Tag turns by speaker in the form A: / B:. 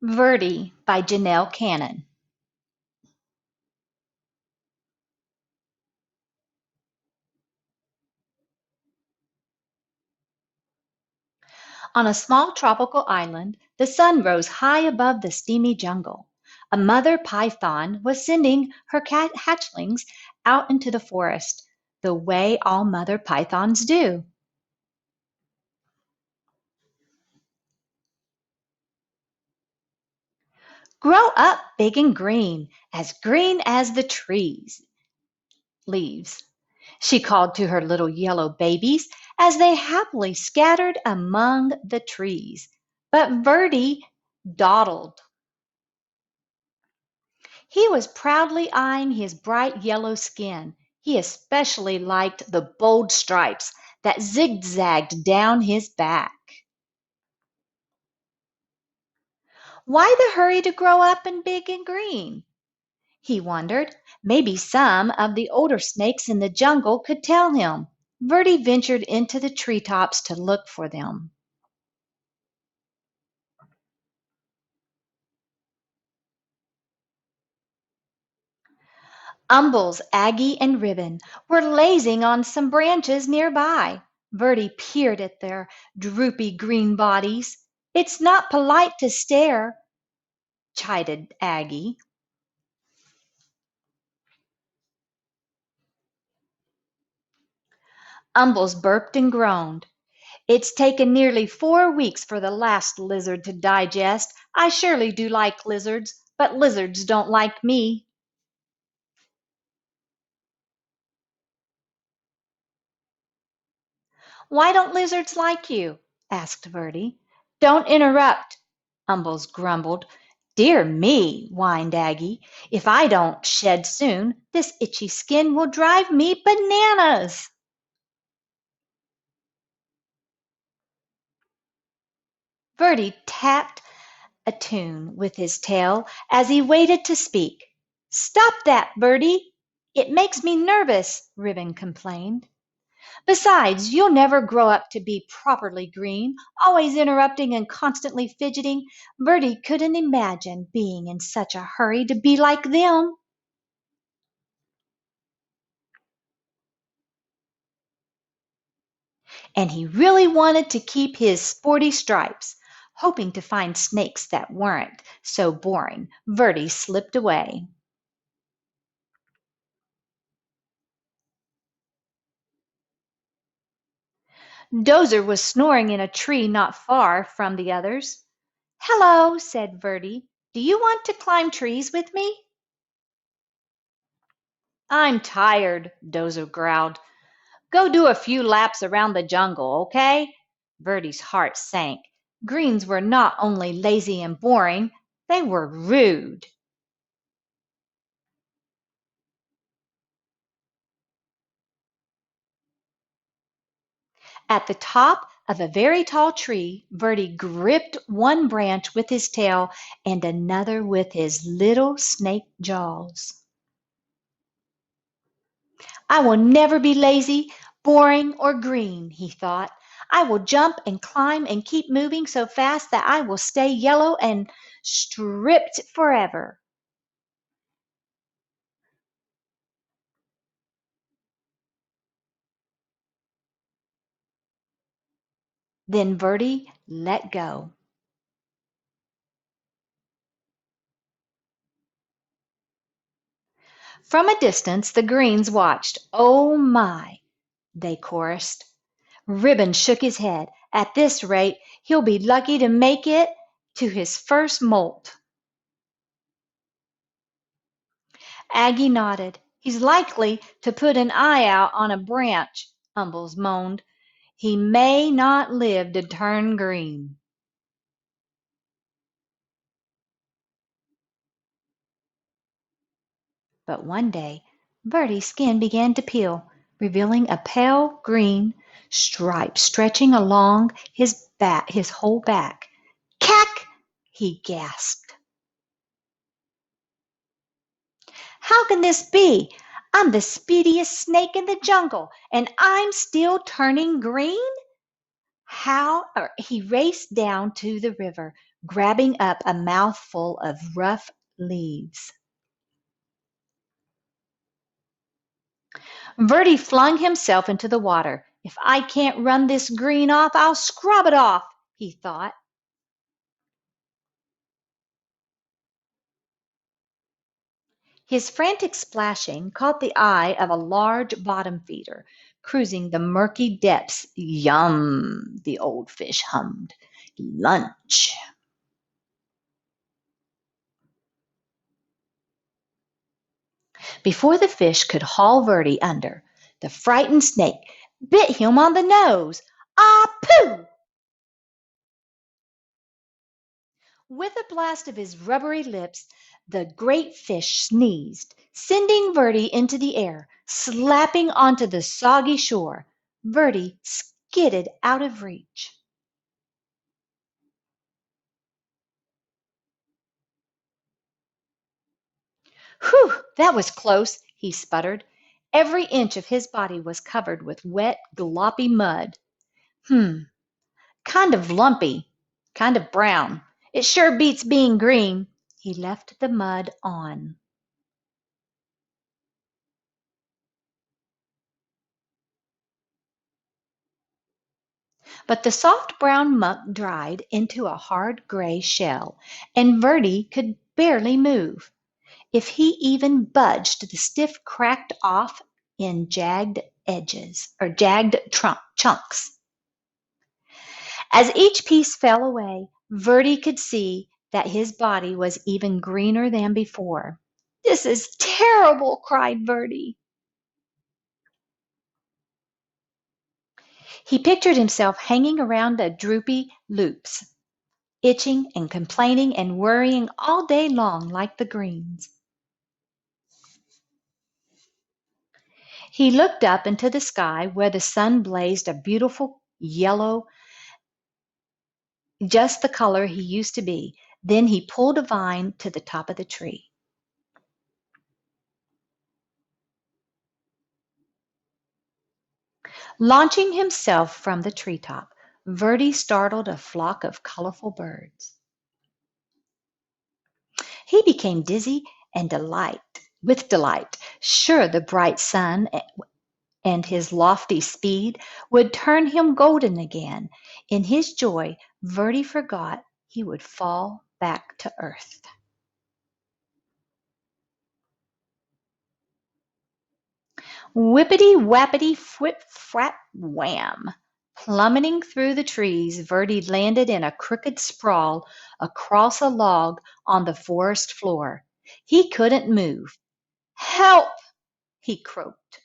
A: Verdi by Janelle Cannon. On a small tropical island, the sun rose high above the steamy jungle. A mother python was sending her hatchlings out into the forest, the way all mother pythons do. Grow up big and green as the trees leaves, she called to her little yellow babies as they happily scattered among the trees. But Verdi dawdled. He was proudly eyeing his bright yellow skin. He especially liked the bold stripes that zigzagged down his back. Why the hurry to grow up and big and green? He wondered. Maybe some of the older snakes in the jungle could tell him. Verdi ventured into the treetops to look for them. Umbles, Aggie, and Ribbon were lazing on some branches nearby. Verdi peered at their droopy green bodies. It's not polite to stare, chided Aggie. Umbles burped and groaned. It's taken nearly 4 weeks for the last lizard to digest. I surely do like lizards, but lizards don't like me. Why don't lizards like you? Asked Verdi. Don't interrupt, Umbles grumbled. Dear me, whined Aggie. If I don't shed soon, this itchy skin will drive me bananas. Verdi tapped a tune with his tail as he waited to speak. Stop that, Verdi. It makes me nervous, Ribbon complained. Besides, you'll never grow up to be properly green, always interrupting and constantly fidgeting. Verdi couldn't imagine being in such a hurry to be like them. And he really wanted to keep his sporty stripes. Hoping to find snakes that weren't so boring, Verdi slipped away. Dozer was snoring in a tree not far from the others. Hello, said Verdi. Do you want to climb trees with me? I'm tired, Dozer growled. Go do a few laps around the jungle, okay? Verdi's heart sank. Greens were not only lazy and boring, they were rude. At the top of a very tall tree, Verdi gripped one branch with his tail and another with his little snake jaws. I will never be lazy, boring, or green, he thought. I will jump and climb and keep moving so fast that I will stay yellow and stripped forever. Then Verdi let go. From a distance, the Greens watched. Oh my, they chorused. Ribbon shook his head. At this rate, he'll be lucky to make it to his first molt. Aggie nodded. He's likely to put an eye out on a branch, Umbles moaned. He may not live to turn green. But one day, Verdi's skin began to peel, revealing a pale green stripe stretching along his whole back. Cack! He gasped. How can this be? I'm the speediest snake in the jungle, and I'm still turning green? He raced down to the river, grabbing up a mouthful of rough leaves. Verdi flung himself into the water. If I can't run this green off, I'll scrub it off, he thought. His frantic splashing caught the eye of a large bottom feeder, cruising the murky depths. Yum, the old fish hummed. Lunch. Before the fish could haul Verdi under, the frightened snake bit him on the nose. Ah, pooh! With a blast of his rubbery lips, the great fish sneezed, sending Verdi into the air, slapping onto the soggy shore. Verdi skidded out of reach. Whew, that was close, he sputtered. Every inch of his body was covered with wet, gloppy mud. Hmm, kind of lumpy, kind of brown. It sure beats being green. He left the mud on. But the soft brown muck dried into a hard gray shell, and Verdi could barely move. If he even budged, the stiff cracked off in jagged edges or jagged chunks. As each piece fell away, Verdi could see that his body was even greener than before. This is terrible, cried Verdi. He pictured himself hanging around the droopy loops, itching and complaining and worrying all day long like the greens. He looked up into the sky where the sun blazed a beautiful yellow, just the color he used to be. Then he pulled a vine to the top of the tree. Launching himself from the treetop, Verdi startled a flock of colorful birds. He became dizzy and with delight, sure the bright sun and his lofty speed would turn him golden again. In his joy, Verdi forgot he would fall back to earth. Whippity wappity flip flap wham! Plummeting through the trees, Verdi landed in a crooked sprawl across a log on the forest floor. He couldn't move. Help! He croaked.